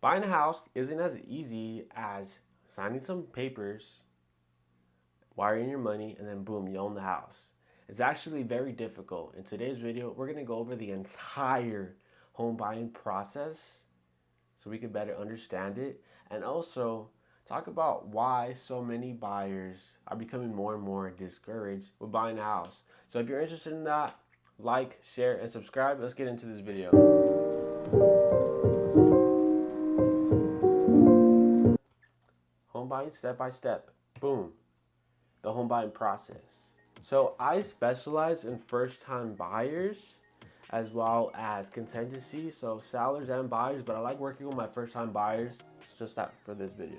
Buying a house isn't as easy as signing some papers, wiring your money, and then boom, you own the house. It's actually very difficult. In today's video, we're gonna go over the entire home buying process so we can better understand it, and also talk about why so many buyers are becoming more and more discouraged with buying a house. So if you're interested in that, like, share, and subscribe. Let's get into this video. Home buying step by step. Boom. The home buying process. So I specialize in first time buyers as well as contingencies, so sellers and buyers, but I like working with my first time buyers. It's just that for this video.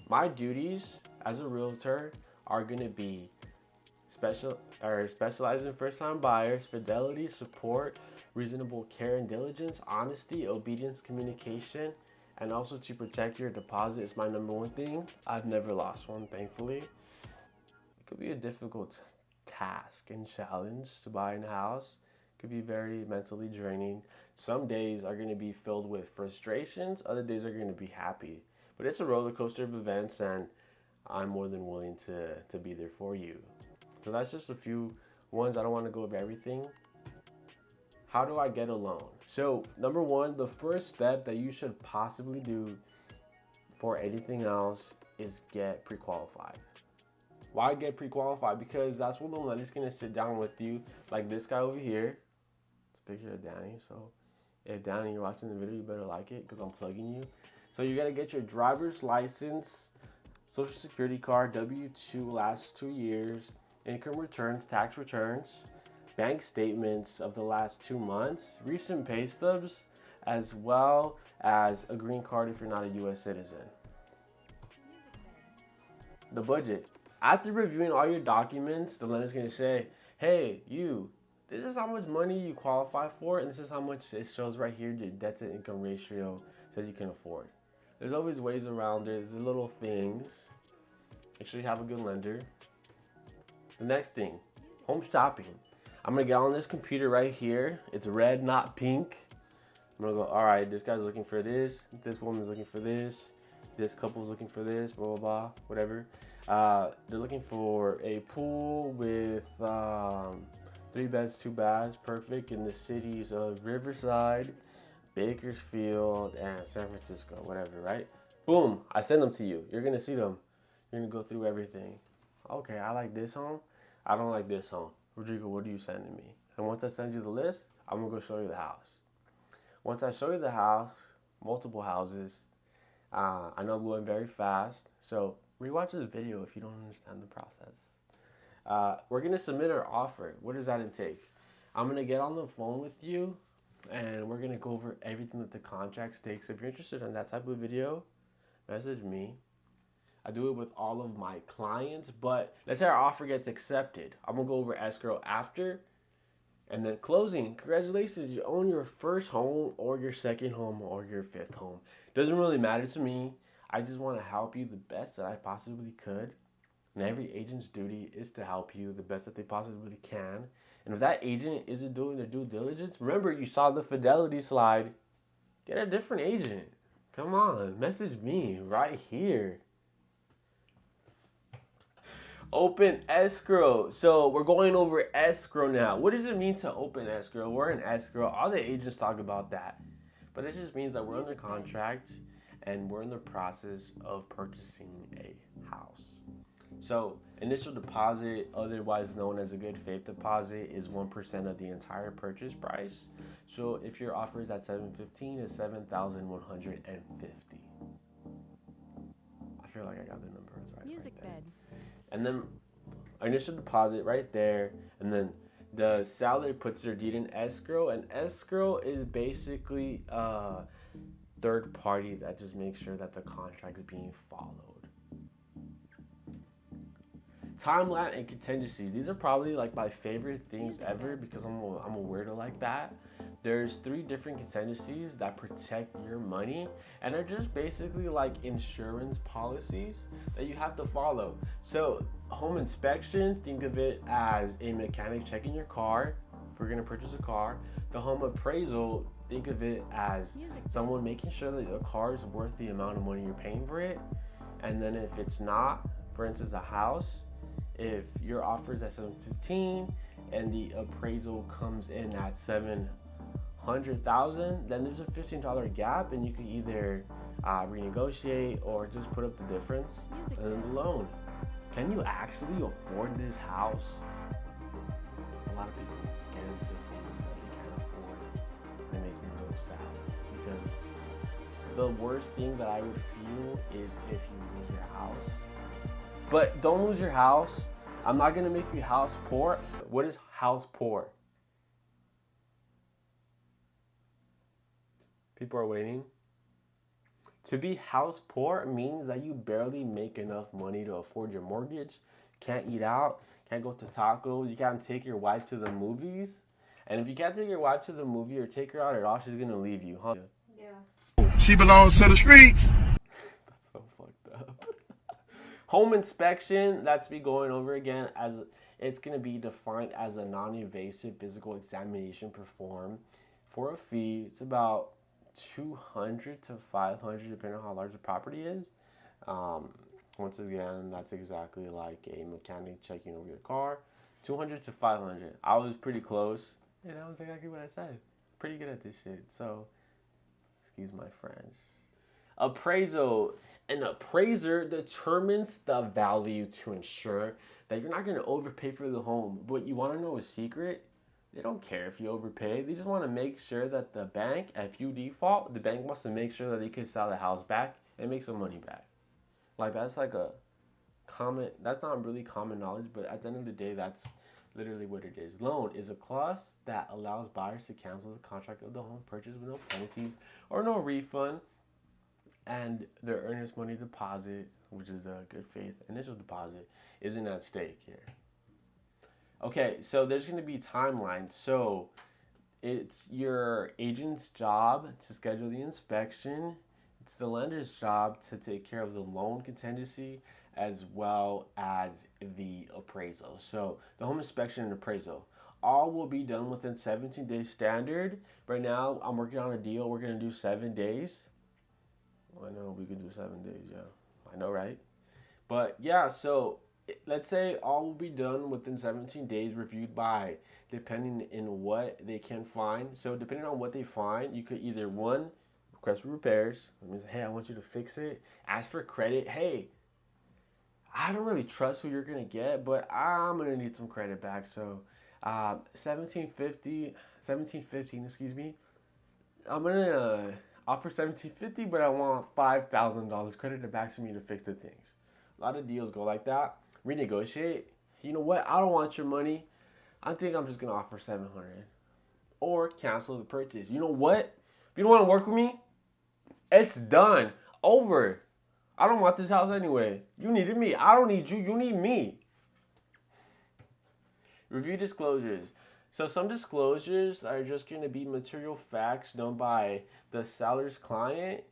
My duties as a realtor are going to be specialize in first time buyers, fidelity, support, reasonable care and diligence, honesty, obedience, communication, and also to protect your deposit is my number one thing. I've never lost one, thankfully. It could be a difficult task and challenge to buy a house. It could be very mentally draining. Some days are going to be filled with frustrations, other days are going to be happy. But it's a roller coaster of events, and I'm more than willing to be there for you. So that's just a few ones. I don't want to go over everything. How do I get a loan? So number one, the first step that you should possibly do for anything else is get pre-qualified. Why get pre-qualified? Because that's when the lender's gonna sit down with you, like this guy over here. It's a picture of Danny. So if Danny, you're watching the video, you better like it because I'm plugging you. So you gotta get your driver's license, social security card, W-2 last 2 years, income returns, tax returns, bank statements of the last 2 months, recent pay stubs, as well as a green card if you're not a US citizen. The budget. After reviewing all your documents, the lender's gonna say, hey, this is how much money you qualify for, and this is how much it shows right here, your debt to income ratio says you can afford. There's always ways around it, there's little things. Make sure you have a good lender. The next thing, home shopping. I'm gonna get on this computer right here. It's red, not pink. I'm gonna go, all right, this guy's looking for this woman's looking for this couple's looking for this, blah, blah, blah, whatever. They're looking for a pool with 3 beds, 2 baths, perfect in the cities of Riverside, Bakersfield, and San Francisco, whatever, right? Boom, I send them to you. You're gonna see them. You're gonna go through everything. Okay, I like this home. I don't like this home. Rodrigo, what are you sending me? And once I send you the list, I'm gonna go show you the house. Once I show you the house, multiple houses, I know I'm going very fast, so rewatch this video if you don't understand the process. We're gonna submit our offer. What does that intake? I'm gonna get on the phone with you, and we're gonna go over everything that the contract takes. If you're interested in that type of video, message me. I do it with all of my clients, but let's say our offer gets accepted. I'm gonna go over escrow after, and then closing. Congratulations, you own your first home or your second home or your 5th home. Doesn't really matter to me. I just want to help you the best that I possibly could. And every agent's duty is to help you the best that they possibly can. And if that agent isn't doing their due diligence, remember you saw the fidelity slide. Get a different agent. Come on, message me right here. Open escrow. So we're going over escrow now. What does it mean to open escrow? We're in escrow. All the agents talk about that. But it just means that we're under contract and we're in the process of purchasing a house. So initial deposit, otherwise known as a good faith deposit, is 1% of the entire purchase price. So if your offer is at $715, it's $7,150. I feel like I got the numbers right. Music right bed. And then initial deposit right there, and then the seller puts their deed in escrow, and escrow is basically a third party that just makes sure that the contract is being followed. Timeline and contingencies. These are probably like my favorite things ever because I'm a weirdo like that. There's 3 different contingencies that protect your money, and they're just basically like insurance policies that you have to follow. So home inspection, think of it as a mechanic checking your car if we're gonna purchase a car. The home appraisal, think of it as someone making sure that the car is worth the amount of money you're paying for it. And then if it's not, for instance, a house, if your offer is at 715 and the appraisal comes in at 700,000, then there's a $15 gap, and you can either renegotiate or just put up the difference. And then the loan. Can you actually afford this house? A lot of people get into things that they can't afford. And it makes me real sad, because the worst thing that I would feel is if you lose your house. But don't lose your house. I'm not gonna make you house poor. What is house poor? People are waiting. To be house poor means that you barely make enough money to afford your mortgage, can't eat out, can't go to tacos, you can't take your wife to the movies. And if you can't take your wife to the movie or take her out at all, she's gonna leave you, huh? Yeah. She belongs to the streets. That's so fucked up. Home inspection, that's me going over again, as it's going to be defined as a non-invasive physical examination performed for a fee. It's about $200 to $500 depending on how large the property is. Once again, that's exactly like a mechanic checking over your car. $200 to $500. I was pretty close. Yeah, that was exactly what I said. Pretty good at this shit. So, excuse my French. Appraisal. An appraiser determines the value to ensure that you're not going to overpay for the home. But you want to know a secret? They don't care if you overpay. They just want to make sure that the bank, if you default, the bank wants to make sure that they can sell the house back and make some money back. Like, that's like a common, that's not really common knowledge, but at the end of the day, that's literally what it is. Loan is a clause that allows buyers to cancel the contract of the home purchase with no penalties or no refund, and their earnest money deposit, which is a good faith initial deposit, isn't at stake here. Okay, so there's going to be timelines. So it's your agent's job to schedule the inspection. It's the lender's job to take care of the loan contingency as well as the appraisal. So the home inspection and appraisal, all will be done within 17 days standard. Right now, I'm working on a deal. We're going to do 7 days. I know we can do 7 days, yeah. I know, right? But yeah, so let's say all will be done within 17 days, reviewed by, depending in what they can find. So depending on what they find, you could either, one, request for repairs. That means, hey, I want you to fix it. Ask for credit. Hey, I don't really trust who you're going to get, but I'm going to need some credit back. So 1715, excuse me. I'm going to offer $1,750, but I want $5,000 credited back to me to fix the things. A lot of deals go like that. Renegotiate. You know what? I don't want your money. I think I'm just gonna offer $700, or cancel the purchase. You know what? If you don't want to work with me, it's done. Over. I don't want this house anyway. You needed me. I don't need you. You need me. Review disclosures. So some disclosures are just going to be material facts known by the seller's client.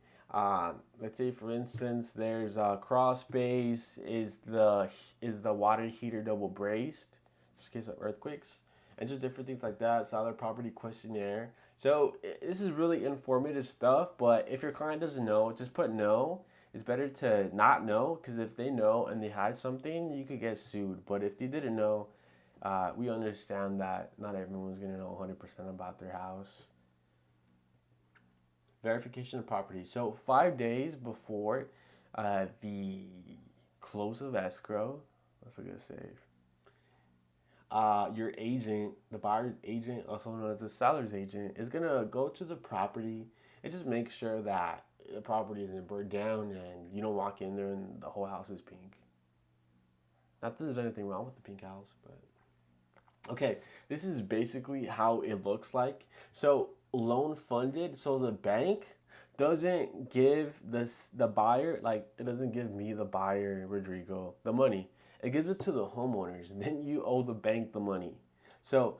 Let's say, for instance, there's a crawl space. Is the water heater double braced, just in case of earthquakes, and just different things like that. Seller property questionnaire. So this is really informative stuff. But if your client doesn't know, just put no. It's better to not know, because if they know and they hide something, you could get sued. But if they didn't know, we understand that not everyone's going to know 100% about their house. Verification of property. So 5 days before the close of escrow, that's a good save. Your agent, the buyer's agent, also known as the seller's agent, is going to go to the property and just make sure that the property isn't burned down and you don't walk in there and the whole house is pink. Not that there's anything wrong with the pink house, but... Okay, this is basically how it looks like. So loan funded, so the bank doesn't give the buyer, like it doesn't give me, the buyer, Rodrigo, the money. It gives it to the homeowners. Then you owe the bank the money. So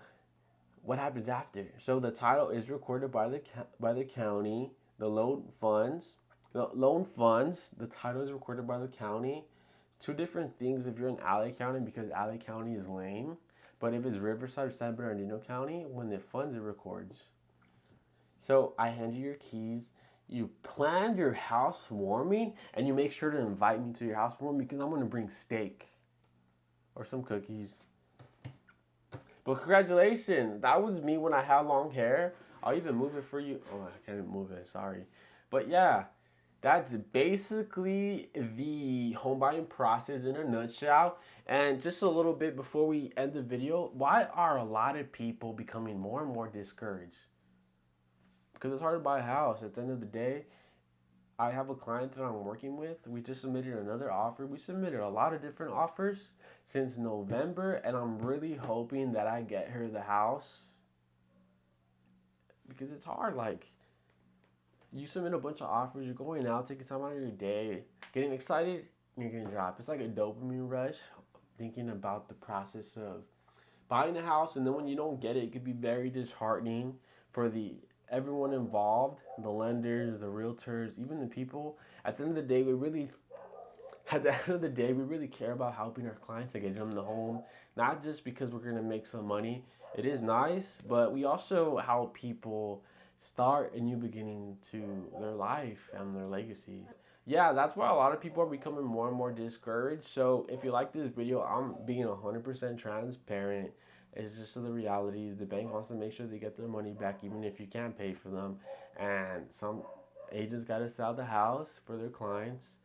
what happens after? So the title is recorded by the county. The loan funds, the title is recorded by the county. Two different things if you're in LA County, because LA County is lame. But if it's Riverside or San Bernardino County, when it funds, it records. So I hand you your keys. You plan your housewarming, and you make sure to invite me to your housewarming because I'm gonna bring steak or some cookies. But congratulations, that was me when I had long hair. I'll even move it for you. Oh, I can't move it, sorry. But yeah, that's basically the home buying process in a nutshell. And just a little bit before we end the video, why are a lot of people becoming more and more discouraged? Because it's hard to buy a house. At the end of the day, I have a client that I'm working with. We just submitted another offer. We submitted a lot of different offers since November, and I'm really hoping that I get her the house. Because it's hard. Like, you submit a bunch of offers, you're going out, taking time out of your day, getting excited, and you're getting dropped. It's like a dopamine rush, thinking about the process of buying a house, and then when you don't get it, it could be very disheartening for everyone involved, the lenders, the realtors, even the people. At the end of the day, we really care about helping our clients to get them the home, not just because we're gonna make some money. It is nice, but we also help people start a new beginning to their life and their legacy. Yeah, that's why a lot of people are becoming more and more discouraged. So if you like this video, I'm being 100% transparent. It's just the realities. The bank wants to make sure they get their money back, even if you can't pay for them. And some agents got to sell the house for their clients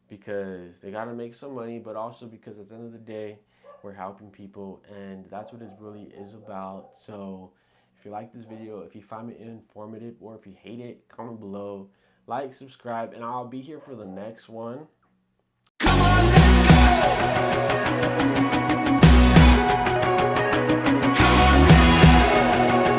because they got to make some money, but also because at the end of the day, we're helping people, and that's what it really is about. So if you like this video, if you find it informative, or if you hate it, comment below, like, subscribe, and I'll be here for the next one. Come on, let's go!